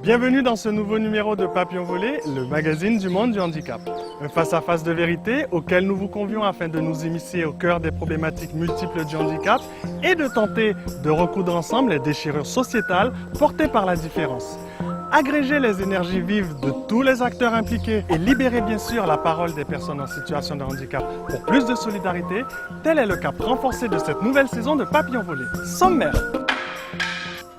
Bienvenue dans ce nouveau numéro de Papillon Volé, le magazine du monde du handicap. Un face-à-face de vérité auquel nous vous convions afin de nous immiscer au cœur des problématiques multiples du handicap et de tenter de recoudre ensemble les déchirures sociétales portées par la différence. Agréger les énergies vives de tous les acteurs impliqués et libérer bien sûr la parole des personnes en situation de handicap pour plus de solidarité, tel est le cap renforcé de cette nouvelle saison de Papillon Volé. Sommaire.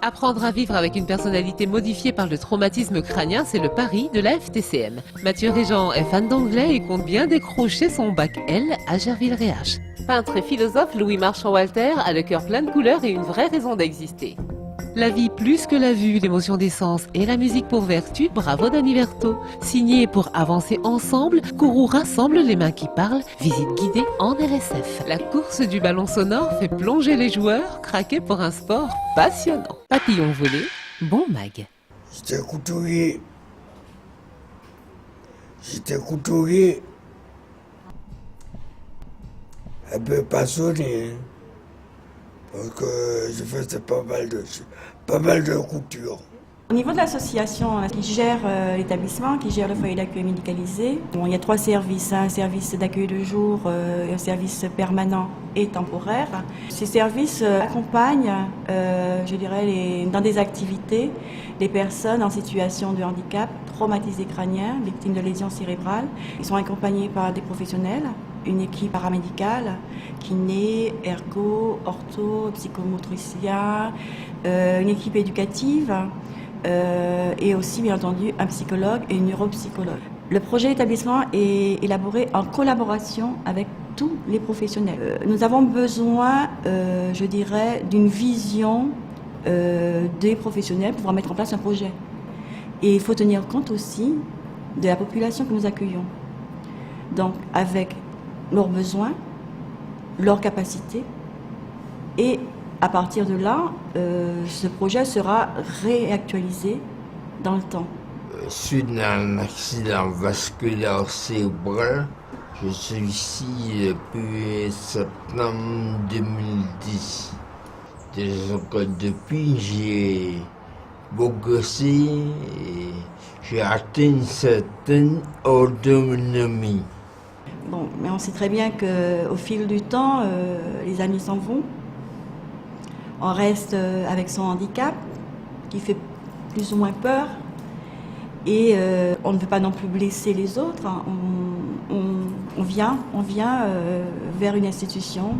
Apprendre à vivre avec une personnalité modifiée par le traumatisme crânien, c'est le pari de la FTCM. Mathieu Régent est fan d'anglais et compte bien décrocher son bac L à Gerville-Réache. Peintre et philosophe, Louis Marchand-Walter a le cœur plein de couleurs et une vraie raison d'exister. La vie plus que la vue, l'émotion des sens et la musique pour vertu, bravo Dani Verto. Signé pour avancer ensemble, Kourou rassemble les mains qui parlent, visite guidée en RSF. La course du ballon sonore fait plonger les joueurs, craquer pour un sport passionnant. Papillon volé, bon mag. J'étais couturier, un peu passionné, parce que je faisais pas mal de couture. Au niveau de l'association qui gère l'établissement, qui gère le foyer d'accueil médicalisé, il y a 3 services, un service d'accueil de jour, un service permanent et temporaire. Ces services accompagnent, dans des activités, les personnes en situation de handicap, traumatisées crâniens, victimes de lésions cérébrales. Ils sont accompagnés par des professionnels, une équipe paramédicale, kiné, ergo, ortho, psychomotricien, une équipe éducative. Et aussi bien entendu un psychologue et une neuropsychologue. Le projet d'établissement est élaboré en collaboration avec tous les professionnels. Nous avons besoin, d'une vision des professionnels pour pouvoir mettre en place un projet. Et il faut tenir compte aussi de la population que nous accueillons. Donc avec leurs besoins, leurs capacités et à partir de là, ce projet sera réactualisé dans le temps. Suite à un accident vasculaire cérébral, je suis ici depuis septembre 2010. Depuis, j'ai progressé et j'ai atteint une certaine autonomie. Bon, mais on sait très bien qu'au fil du temps, les amis s'en vont. On reste avec son handicap, qui fait plus ou moins peur. Et on ne veut pas non plus blesser les autres. On vient vers une institution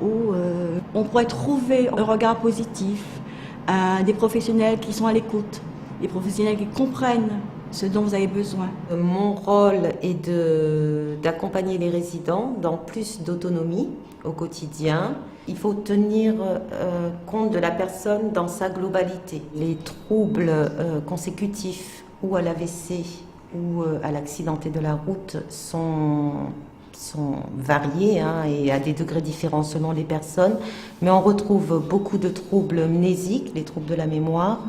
où on pourrait trouver un regard positif, des professionnels qui sont à l'écoute, des professionnels qui comprennent ce dont vous avez besoin. Mon rôle est d'accompagner les résidents dans plus d'autonomie au quotidien. Il faut tenir compte de la personne dans sa globalité. Les troubles consécutifs ou à l'AVC ou à l'accidenté de la route sont variés et à des degrés différents selon les personnes, mais on retrouve beaucoup de troubles mnésiques, les troubles de la mémoire,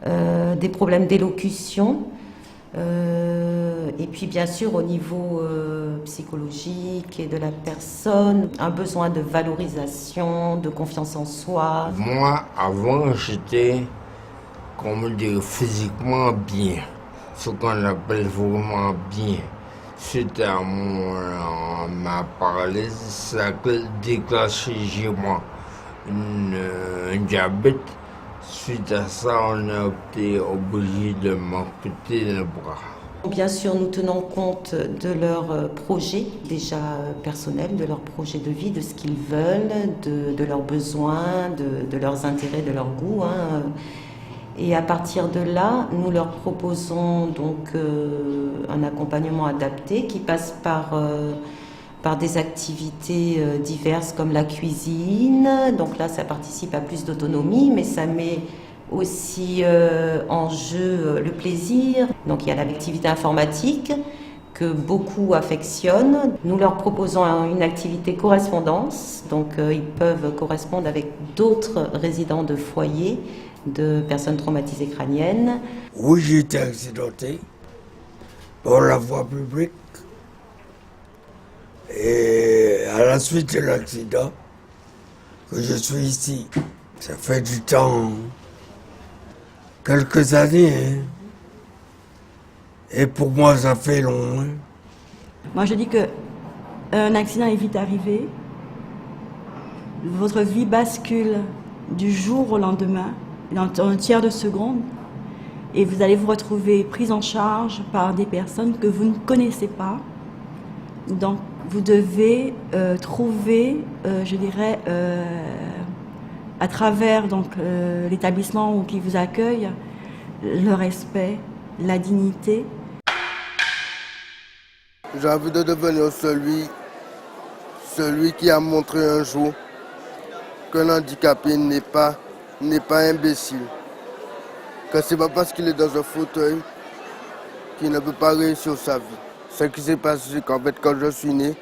des problèmes d'élocution, et puis bien sûr au niveau psychologique et de la personne, un besoin de valorisation, de confiance en soi. Moi, avant, j'étais, physiquement bien, ce qu'on appelle vraiment bien. Suite à ma paralysie, ça a déclenché chez moi un diabète. Suite à ça, on a été obligé de m'amputer le bras. Bien sûr, nous tenons compte de leurs projets déjà personnels, de leurs projets de vie, de ce qu'ils veulent, de leurs besoins, de leurs intérêts, de leurs goûts. Et à partir de là, nous leur proposons donc un accompagnement adapté qui passe par des activités diverses comme la cuisine. Donc là, ça participe à plus d'autonomie, mais ça met aussi en jeu le plaisir. Donc il y a l'activité informatique que beaucoup affectionnent. Nous leur proposons une activité correspondance. Donc ils peuvent correspondre avec d'autres résidents de foyers de personnes traumatisées crâniennes. Oui, j'ai été accidenté par la voie publique. Et à la suite de l'accident, que je suis ici, ça fait du temps quelques années. Hein. Et pour moi, ça fait long. Hein. Moi, je dis que un accident est vite arrivé. Votre vie bascule du jour au lendemain, dans un tiers de seconde, et vous allez vous retrouver prise en charge par des personnes que vous ne connaissez pas. Donc, vous devez trouver, je dirais, à travers donc l'établissement qui vous accueille, le respect, la dignité. J'ai envie de devenir celui qui a montré un jour qu'un handicapé n'est pas imbécile. Que c'est pas parce qu'il est dans un fauteuil qu'il ne peut pas réussir sa vie. Ce qui s'est passé, c'est qu'en fait, quand je suis né,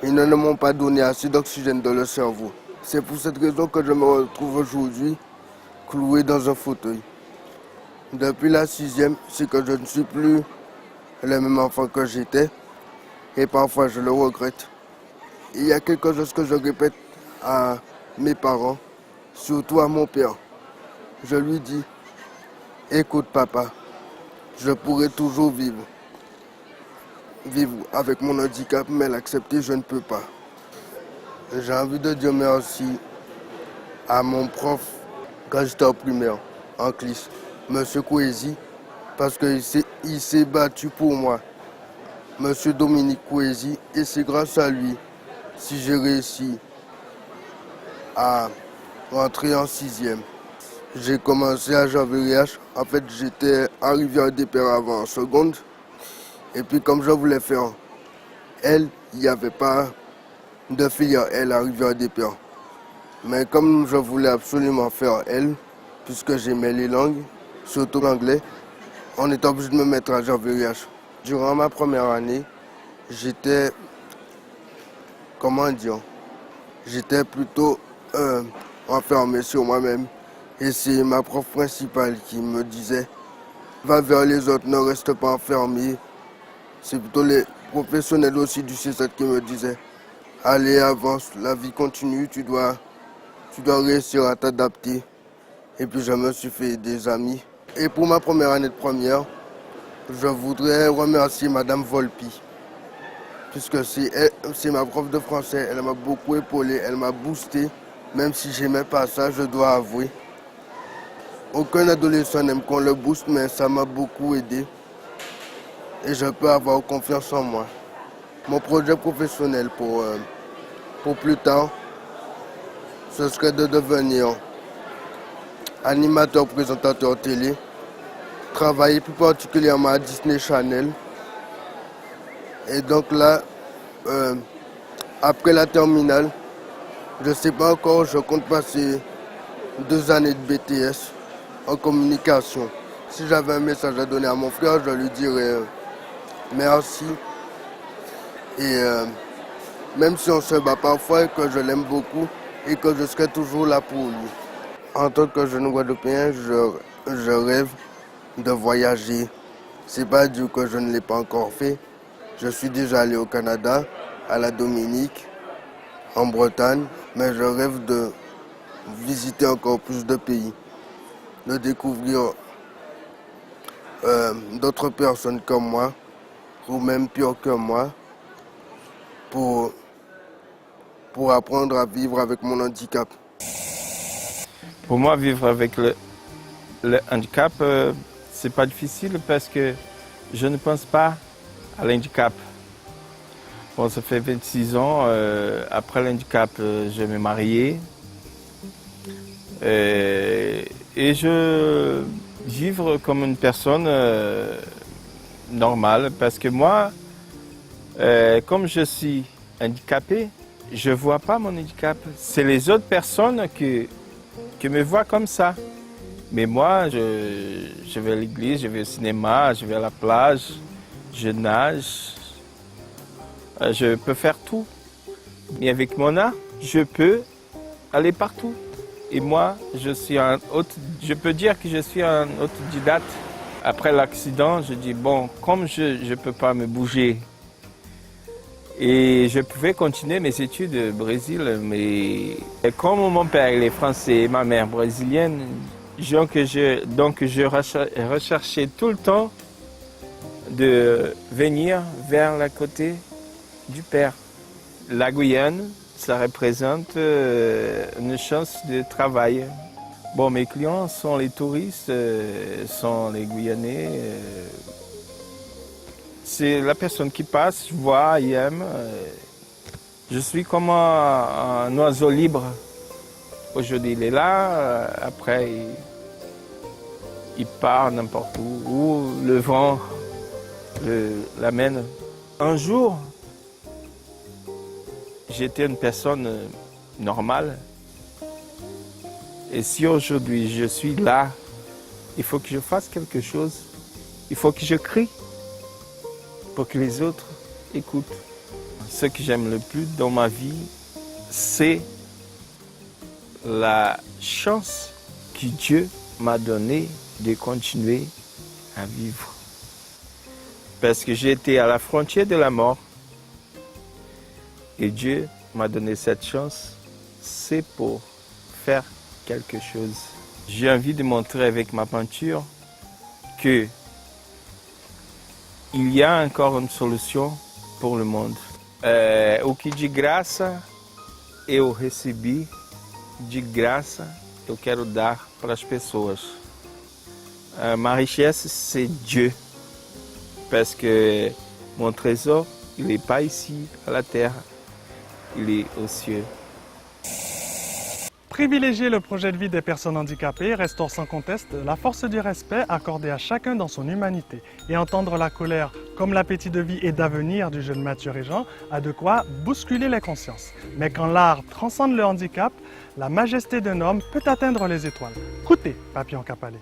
ils ne m'ont pas donné assez d'oxygène dans le cerveau. C'est pour cette raison que je me retrouve aujourd'hui cloué dans un fauteuil. Depuis la 6e, c'est que je ne suis plus le même enfant que j'étais. Et parfois, je le regrette. Il y a quelque chose que je répète à mes parents, surtout à mon père. Je lui dis, écoute papa, je pourrai toujours vivre avec mon handicap, mais l'accepter, je ne peux pas. J'ai envie de dire merci à mon prof quand j'étais en primaire, en classe, M. Kouézi, parce qu'il s'est battu pour moi. M. Dominique Kouézi, et c'est grâce à lui si j'ai réussi à rentrer en 6e. J'ai commencé à Jean-Viriache. En fait, j'étais à Rivière-des-Pères avant en seconde. Et puis, comme je voulais faire L, il n'y avait pas de filière L à Rivière-des-Pères. Mais comme je voulais absolument faire L, puisque j'aimais les langues, surtout l'anglais, on était obligé de me mettre à Jean-Viriache. Durant ma première année, j'étais, j'étais plutôt enfermé sur moi-même. Et c'est ma prof principale qui me disait, va vers les autres, ne reste pas enfermé. C'est plutôt les professionnels aussi du C7 qui me disaient, allez, avance, la vie continue, tu dois réussir à t'adapter. Et puis je me suis fait des amis. Et pour ma première année de première, je voudrais remercier Madame Volpi, puisque c'est ma prof de français, elle m'a beaucoup épaulé, elle m'a boosté, même si j'aimais pas ça, je dois avouer. Aucun adolescent n'aime qu'on le booste, mais ça m'a beaucoup aidé. Et je peux avoir confiance en moi. Mon projet professionnel pour plus tard, ce serait de devenir animateur, présentateur télé, travailler plus particulièrement à Disney Channel. Et donc là, après la terminale, je ne sais pas encore, je compte passer 2 années de BTS en communication. Si j'avais un message à donner à mon frère, je lui dirais merci. Et même si on se bat parfois, que je l'aime beaucoup et que je serai toujours là pour lui. En tant que jeune Guadeloupéen, je rêve de voyager. C'est pas du que je ne l'ai pas encore fait. Je suis déjà allé au Canada, à la Dominique, en Bretagne, mais je rêve de visiter encore plus de pays, de découvrir d'autres personnes comme moi, ou même pire que moi, pour apprendre à vivre avec mon handicap. Pour moi, vivre avec le handicap, c'est pas difficile parce que je ne pense pas à l'handicap. Bon, ça fait 26 ans. Après l'handicap, je me marié. Et je vivre comme une personne normale parce que moi, comme je suis handicapé, je ne vois pas mon handicap. C'est les autres personnes qui me voient comme ça. Mais moi, je vais à l'église, je vais au cinéma, je vais à la plage, je nage. Je peux faire tout. Mais avec mon art, je peux aller partout. Et moi, je peux dire que je suis un autodidacte. Après l'accident, je dis, bon, comme je ne peux pas me bouger, et je pouvais continuer mes études au Brésil, mais comme mon père il est français et ma mère brésilienne, Donc je recherchais tout le temps de venir vers la côté du Père. La Guyane, ça représente une chance de travail. Bon, mes clients sont les touristes, sont les Guyanais. C'est la personne qui passe, voit, il aime. Je suis comme un oiseau libre. Aujourd'hui, il est là, après, il part n'importe où le vent l'amène. Un jour, j'étais une personne normale. Et si aujourd'hui je suis là, il faut que je fasse quelque chose. Il faut que je crie pour que les autres écoutent. Ce que j'aime le plus dans ma vie, c'est la chance que Dieu m'a donnée de continuer à vivre. Parce que j'étais à la frontière de la mort. Et Dieu m'a donné cette chance, c'est pour faire quelque chose. J'ai envie de montrer avec ma peinture que il y a encore une solution pour le monde. O que de graça eu recebi, de graça eu quero dar para as pessoas. Ma richesse, c'est Dieu. Parce que mon trésor, il n'est pas ici, à la terre, il est aux cieux. Privilégier le projet de vie des personnes handicapées restaure sans conteste la force du respect accordé à chacun dans son humanité. Et entendre la colère comme l'appétit de vie et d'avenir du jeune Mathieu Régent a de quoi bousculer les consciences. Mais quand l'art transcende le handicap, la majesté d'un homme peut atteindre les étoiles. Écoutez, Papillon Capalé.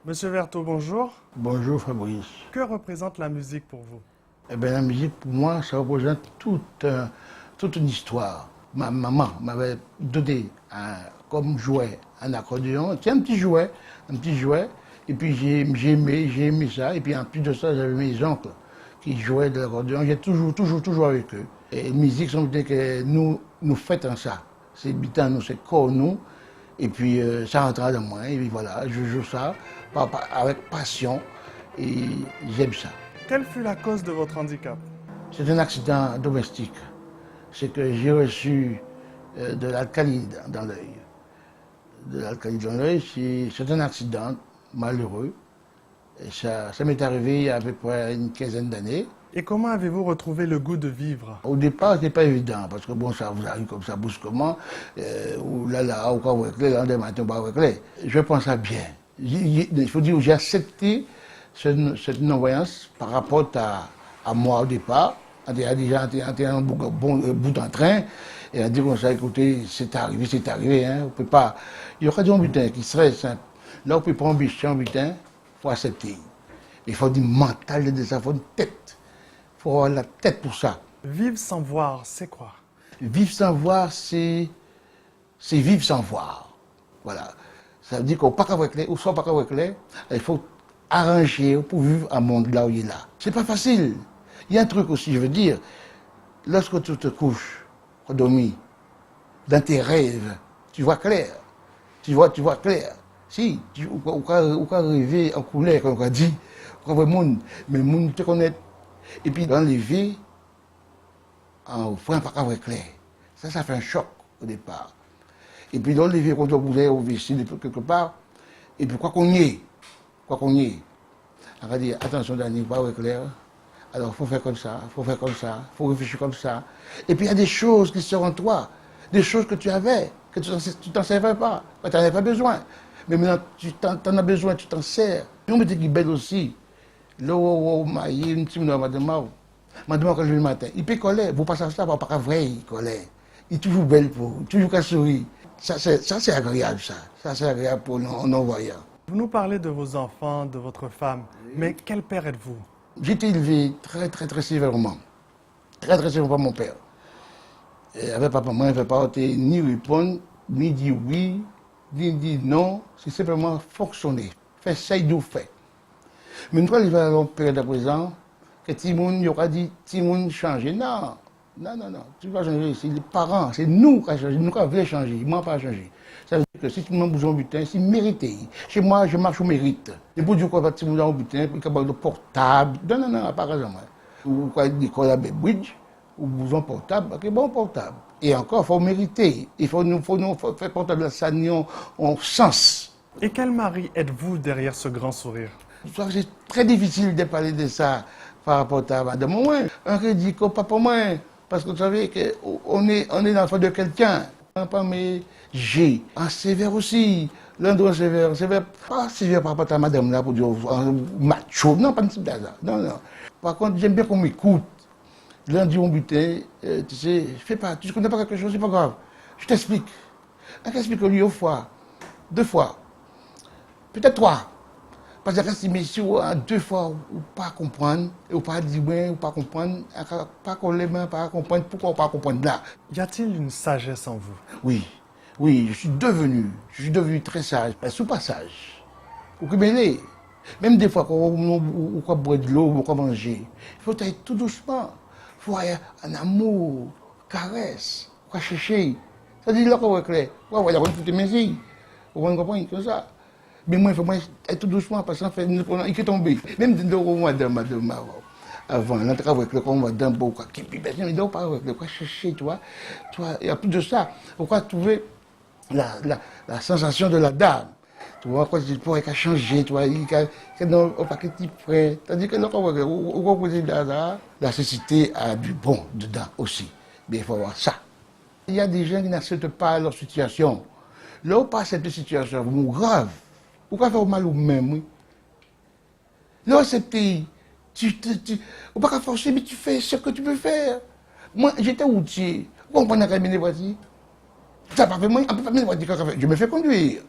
Monsieur Verteau, bonjour. Bonjour Fabrice. Que représente la musique pour vous? Eh bien, la musique, pour moi, ça représente toute une histoire. Ma maman m'avait donné comme jouet un accordéon, c'est un petit jouet, et puis j'ai aimé ça, et puis en plus de ça, j'avais mes oncles qui jouaient de l'accordéon, j'ai toujours avec eux. Et la musique, ça veut dire que nous fêtons ça, c'est bitan nous, c'est corps nous, et puis ça rentre dans moi, et puis voilà, je joue ça avec passion, et j'aime ça. Quelle fut la cause de votre handicap? C'est un accident domestique. C'est que j'ai reçu de l'alcaline dans l'œil. De l'alcaline dans l'œil, c'est un accident malheureux. Et ça m'est arrivé il y a à peu près une quinzaine d'années. Et comment avez-vous retrouvé le goût de vivre? Au départ, ce n'était pas évident, parce que bon, ça vous arrive comme ça brusquement, ou là, ou quoi, le lendemain matin, pas avec les. Je pensais bien. Il faut dire que j'ai accepté cette non-voyance par rapport à moi au départ. On a déjà été un bout d'un train, et on dit comme ça, écoutez, c'est arrivé, hein, on peut pas. Il y aura des butin qui serait simple. Là, on peut pas embêcher un butin, il faut accepter. Il faut du mental de ça, il faut une tête. Il faut avoir la tête pour ça. Vivre sans voir, c'est quoi? Vivre sans voir, c'est vivre sans voir. Voilà. Ça veut dire qu'on pas avec les, ou soit pas avec les, il faut arranger pour vivre un monde là où il est là. C'est pas facile. Il y a un truc aussi, je veux dire, lorsque tu te couches, dormir, dans tes rêves, tu vois clair. Tu vois clair. Si, on peut rêver en couleur, comme on a dit, on voit le monde, mais le monde te connaît. Et puis, l'enlever, on ne pas voir clair. Ça fait un choc au départ. Et puis, l'enlever quand on voulait au vessie quelque part, et puis, quoi qu'on y ait, on va dire, attention, Dani, pas voir clair. Alors, il faut faire comme ça, il faut réfléchir comme ça. Et puis, il y a des choses qui sont en toi, des choses que tu avais, que tu t'en servais pas, que tu n'en avais pas besoin. Mais maintenant, tu en as besoin, tu t'en sers. Et on me dit qu'il est belle aussi. Là où il y a une petite madame, quand je vais le matin, il peut coller, vous passez ça, pas vrai, il coller. Il est toujours belle pour vous, toujours qu'à sourire. Ça, c'est agréable, ça. Ça, c'est agréable pour nos non-voyants. Vous nous parlez de vos enfants, de votre femme, mais quel père êtes-vous? J'ai été élevé très sévèrement. Très sévèrement par mon père. Et avec papa, moi, il ne fait pas ni répondre, ni dire oui, ni dire non. C'est simplement fonctionner. Faire ça, il doit faire. Mais une fois qu'il va à la période à présent, que Timoun, il aura dit Timoun changer. Non. Tu vas changer. C'est les parents, c'est nous qui avons changé. Nous qui avons changé. Moi, pas changé. Ça veut dire que si tout le monde bouge au butin, c'est mérité. Chez moi, je marche au mérite. Et pour dire qu'on va te au butin, puis qu'on va portable. Non, pas raison. Ou quoi, l'école à bridge, ou bouson portable, ok, bon portable. Et encore, il faut mériter. Il faut nous faire portable ça, en sens. Et quel mari êtes-vous derrière ce grand sourire? C'est très difficile de parler de ça par rapport à madame. Moi, un crédit comme papa moi. Parce que vous savez qu'on est l'enfant de quelqu'un. Pas mais j'ai un sévère aussi. L'endroit sévère pas sévère par rapport à madame là pour dire macho. Non, pas de type d'hasard. Non. Par contre, j'aime bien qu'on m'écoute. Lundi, on butin, tu sais, fais pas, tu ne connais pas quelque chose, c'est pas grave. Je t'explique. Je t'explique au lieu une fois, 2 fois, peut-être 3. Parce que si messieurs, 2 fois, ou pas comprendre, ou pas dire bien, ou pas comprendre, pas qu'on les mains, pas comprendre, pourquoi on pas comprendre là. Y a-t-il une sagesse en vous? Oui, je suis devenu très sage, sous passage. Ou que mêler. Même des fois, quand on boit de l'eau, ou qu'on manger, il faut aller tout doucement. Il faut avoir un amour, caresse, quoi chercher. Ça dit là qu'on va clair. Ouais, il y a une petite musique. On va comprendre comme ça. Mais moi, il faut être tout doucement parce qu'en fait, il est tombé. Même dans le madame, avant, l'entrée avec le con, madame, quoi, qui puis, il ne doit pas avec le quoi chercher, tu vois. Il y a plus de ça. Pourquoi trouver la sensation de la dame? Tu vois, quand il pourrait changer, tu vois, il y a un paquet de prêts. C'est-à-dire que là, on va la société a du bon dedans aussi. Mais il faut voir ça. Il y a des gens qui n'acceptent pas leur situation. Là, on passe cette situation, c'est grave. Pourquoi faire mal au même, oui? Là, accepter. On ne peut pas forcer, mais tu fais ce que tu peux faire. Moi, j'étais routier. On prend un camion de voiture. Ça n'a pas fait moi, on peut pas mettre voiture quand je me fais conduire.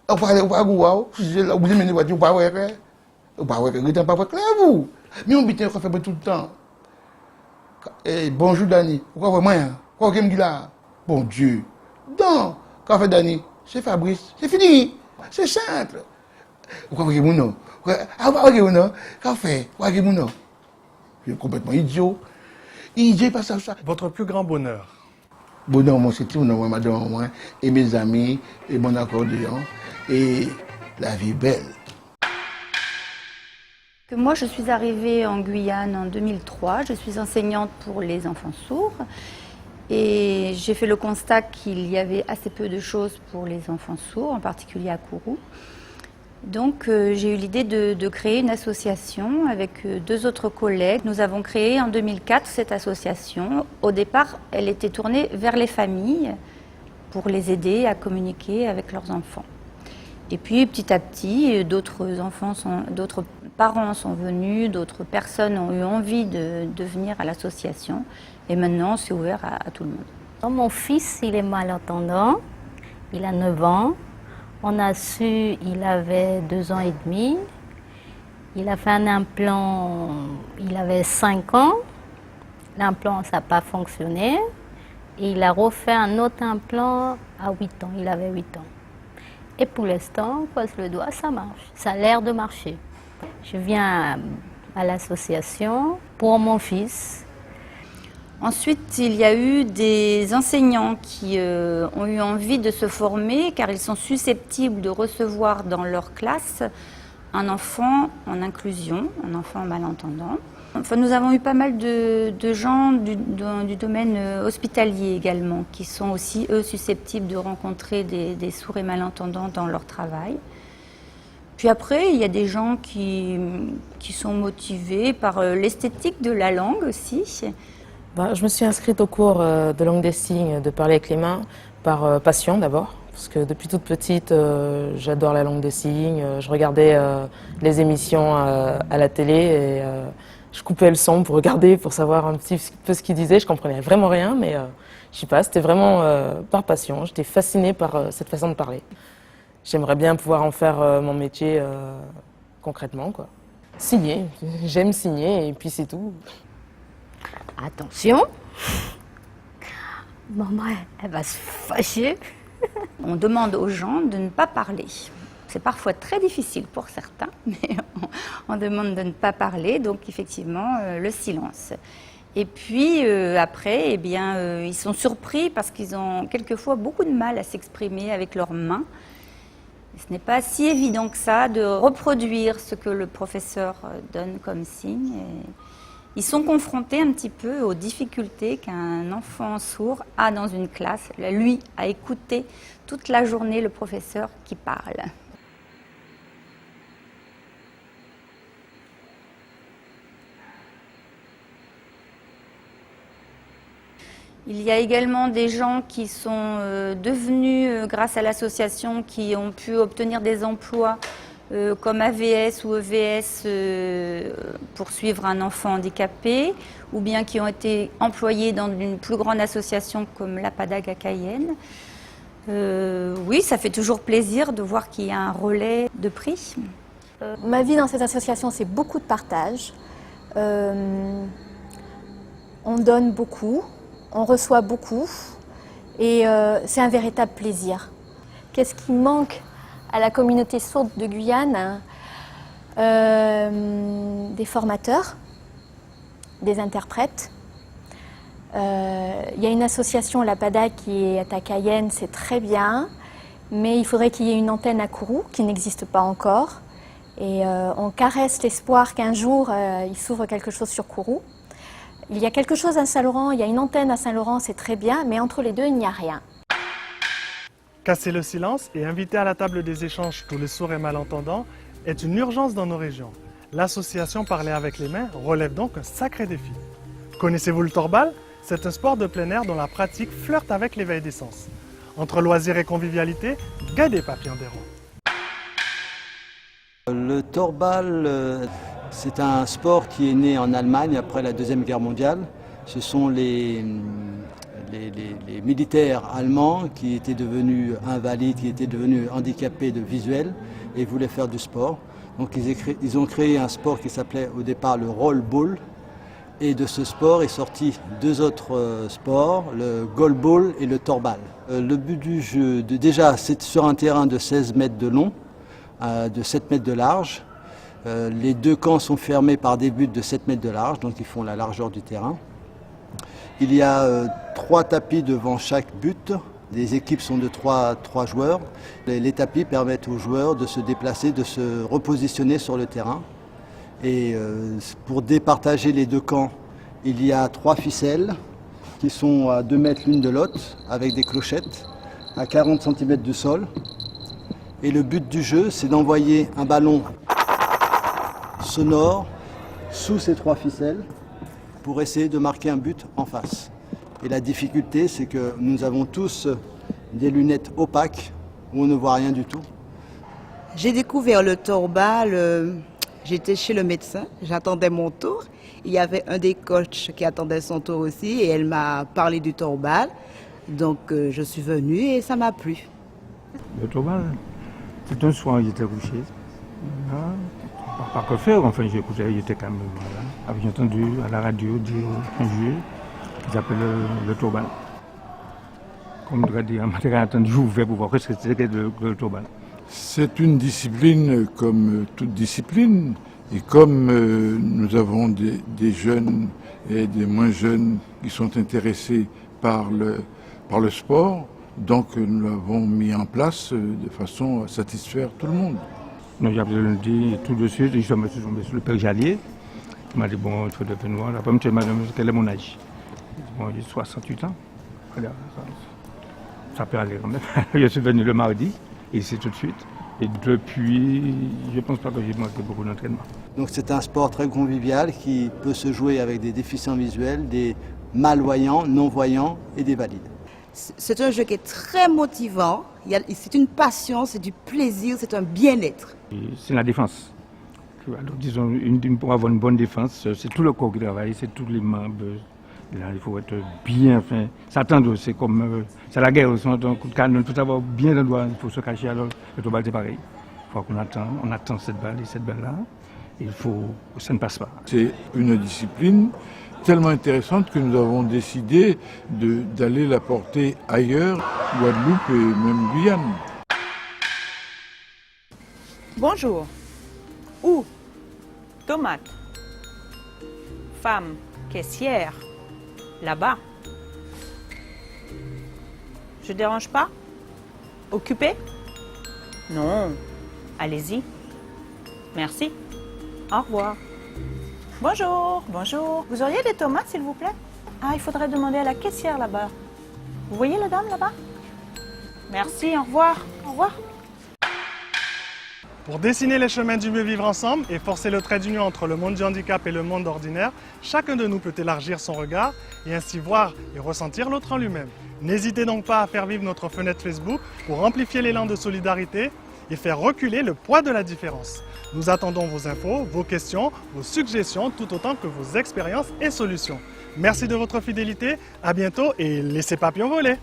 On va aller au Bagouao, si je vous mettez voiture, pas ouais, pas ouais, pas clair vous. Mais on bite qu'on fait tout le temps. Bonjour Dani, pourquoi moi? Pourquoi me dit là? Bon Dieu. Non, quand fait Dani, c'est Fabrice, c'est fini. C'est simple. Pourquoi vous non? Ah, vous non? Quand fait? Pourquoi vous non? Je suis complètement idiot. Idiot, pas ça. Votre plus grand bonheur? Bonheur, moi, c'est tout, moi, madame, moi, et mes amis, et mon accordéon, et la vie belle. Moi, je suis arrivée en Guyane en 2003. Je suis enseignante pour les enfants sourds. Et j'ai fait le constat qu'il y avait assez peu de choses pour les enfants sourds, en particulier à Kourou. Donc j'ai eu l'idée de créer une association avec 2 autres collègues. Nous avons créé en 2004 cette association. Au départ, elle était tournée vers les familles pour les aider à communiquer avec leurs enfants. Et puis petit à petit, d'autres parents sont venus, d'autres personnes ont eu envie de venir à l'association. Et maintenant, c'est ouvert à tout le monde. Mon fils, il est malentendant, il a 9 ans. On a su, il avait 2 ans et demi. Il a fait un implant, il avait 5 ans. L'implant, ça n'a pas fonctionné. Et il a refait un autre implant à 8 ans, il avait 8 ans. Et pour l'instant, on croise le doigt, ça marche. Ça a l'air de marcher. Je viens à l'association pour mon fils. Ensuite, il y a eu des enseignants qui ont eu envie de se former car ils sont susceptibles de recevoir dans leur classe un enfant en inclusion, un enfant malentendant. Enfin, nous avons eu pas mal de gens du domaine hospitalier également qui sont aussi, eux, susceptibles de rencontrer des sourds et malentendants dans leur travail. Puis après, il y a des gens qui sont motivés par l'esthétique de la langue aussi. Je me suis inscrite au cours de langue des signes, de parler avec les mains, par passion d'abord. Parce que depuis toute petite, j'adore la langue des signes. Je regardais les émissions à la télé et je coupais le son pour regarder, pour savoir un petit peu ce qu'ils disaient. Je comprenais vraiment rien, mais je sais pas, c'était vraiment par passion. J'étais fascinée par cette façon de parler. J'aimerais bien pouvoir en faire mon métier concrètement, quoi. Signer, j'aime signer et puis c'est tout. Attention, maman, elle va se fâcher. On demande aux gens de ne pas parler. C'est parfois très difficile pour certains, mais on demande de ne pas parler, donc effectivement le silence. Et puis après, eh bien, ils sont surpris parce qu'ils ont quelquefois beaucoup de mal à s'exprimer avec leurs mains. Et ce n'est pas si évident que ça de reproduire ce que le professeur donne comme signe. Et ils sont confrontés un petit peu aux difficultés qu'un enfant sourd a dans une classe, lui, à écouter toute la journée le professeur qui parle. Il y a également des gens qui sont devenus, grâce à l'association, qui ont pu obtenir des emplois comme AVS ou EVS pour suivre un enfant handicapé, ou bien qui ont été employés dans une plus grande association comme la PADAG à Cayenne. Oui, ça fait toujours plaisir de voir qu'il y a un relais de prix. Ma vie dans cette association, c'est beaucoup de partage. On donne beaucoup, on reçoit beaucoup, et c'est un véritable plaisir. Qu'est-ce qui manque à la communauté sourde de Guyane? Des formateurs, des interprètes. Il y a une association, la PADAG, qui est à Cayenne, c'est très bien, mais il faudrait qu'il y ait une antenne à Kourou, qui n'existe pas encore. Et on caresse l'espoir qu'un jour, il s'ouvre quelque chose sur Kourou. Il y a quelque chose à Saint-Laurent, il y a une antenne à Saint-Laurent, c'est très bien, mais entre les deux, il n'y a rien. Casser le silence et inviter à la table des échanges tous les sourds et malentendants est une urgence dans nos régions. L'association Parler avec les mains relève donc un sacré défi. Connaissez-vous le torbal? C'est un sport de plein air dont la pratique flirte avec l'éveil des sens. Entre loisirs et convivialité, Gade Papillon des Rois. Le torbal, c'est un sport qui est né en Allemagne après la Deuxième Guerre mondiale. Ce sont les militaires allemands qui étaient devenus invalides, qui étaient devenus handicapés de visuel et voulaient faire du sport. Donc ils ont créé un sport qui s'appelait au départ le roll-ball. Et de ce sport est sorti deux autres sports, le goalball et le torbal. Le but du jeu, déjà, c'est sur un terrain de 16 mètres de long, de 7 mètres de large. Les deux camps sont fermés par des buts de 7 mètres de large, donc ils font la largeur du terrain. Il y a 3 tapis devant chaque but. Les équipes sont de 3 joueurs. Les tapis permettent aux joueurs de se déplacer, de se repositionner sur le terrain. Et pour départager les deux camps, il y a 3 ficelles qui sont à 2 mètres l'une de l'autre, avec des clochettes, à 40 cm du sol. Et le but du jeu, c'est d'envoyer un ballon sonore sous ces 3 ficelles pour essayer de marquer un but en face. Et la difficulté, c'est que nous avons tous des lunettes opaques où on ne voit rien du tout. J'ai découvert le torbal, j'étais chez le médecin, j'attendais mon tour. Il y avait un des coachs qui attendait son tour aussi et elle m'a parlé du torbal. Donc je suis venue et ça m'a plu. Le torbal, c'est un soir, j'étais couché. Pas que faire, enfin j'écoutais, j'étais quand même voilà. J'ai entendu à la radio dire un jeu qui s'appelle le torbal. Comme je dis, j'ai entendu ouvert pour voir ce que c'était le torbal. C'est une discipline comme toute discipline, et comme nous avons des jeunes et des moins jeunes qui sont intéressés par le sport, donc nous l'avons mis en place de façon à satisfaire tout le monde. J'ai appelé lundi tout de suite, je suis tombé sur le père Jallier. Il m'a dit bon, il faut devenir noir. Après, je me suis dit, quel est mon âge? Bon, j'ai 68 ans. Regarde, ça peut aller quand même. Je suis venu le mardi, et c'est tout de suite. Et depuis, je ne pense pas que j'ai manqué beaucoup d'entraînement. Donc c'est un sport très convivial qui peut se jouer avec des déficients visuels, des malvoyants, non-voyants et des valides. C'est un jeu qui est très motivant, c'est une passion, c'est du plaisir, c'est un bien-être. C'est la défense. Alors, disons, pour avoir une bonne défense, c'est tout le corps qui travaille, c'est tous les membres. Là, il faut être bien fait. S'attendre, c'est comme c'est la guerre, on a un coup de canon, il faut avoir bien l'endroit, il faut se cacher. Alors le torbal c'est pareil. Il faut qu'on attend cette balle et cette balle-là. Il faut que ça ne passe pas. C'est une discipline tellement intéressante que nous avons décidé d'aller la porter ailleurs, Guadeloupe et même Guyane. Bonjour. Où? Tomate. Femme caissière. Là-bas. Je dérange pas? Occupé? Non. Allez-y. Merci. Au revoir. Bonjour, bonjour. Vous auriez des tomates, s'il vous plaît? Ah, il faudrait demander à la caissière là-bas. Vous voyez la dame là-bas? Merci, au revoir. Au revoir. Pour dessiner les chemins du mieux vivre ensemble et forcer le trait d'union entre le monde du handicap et le monde ordinaire, chacun de nous peut élargir son regard et ainsi voir et ressentir l'autre en lui-même. N'hésitez donc pas à faire vivre notre fenêtre Facebook pour amplifier l'élan de solidarité et faire reculer le poids de la différence. Nous attendons vos infos, vos questions, vos suggestions, tout autant que vos expériences et solutions. Merci de votre fidélité, à bientôt et laissez Papillon voler!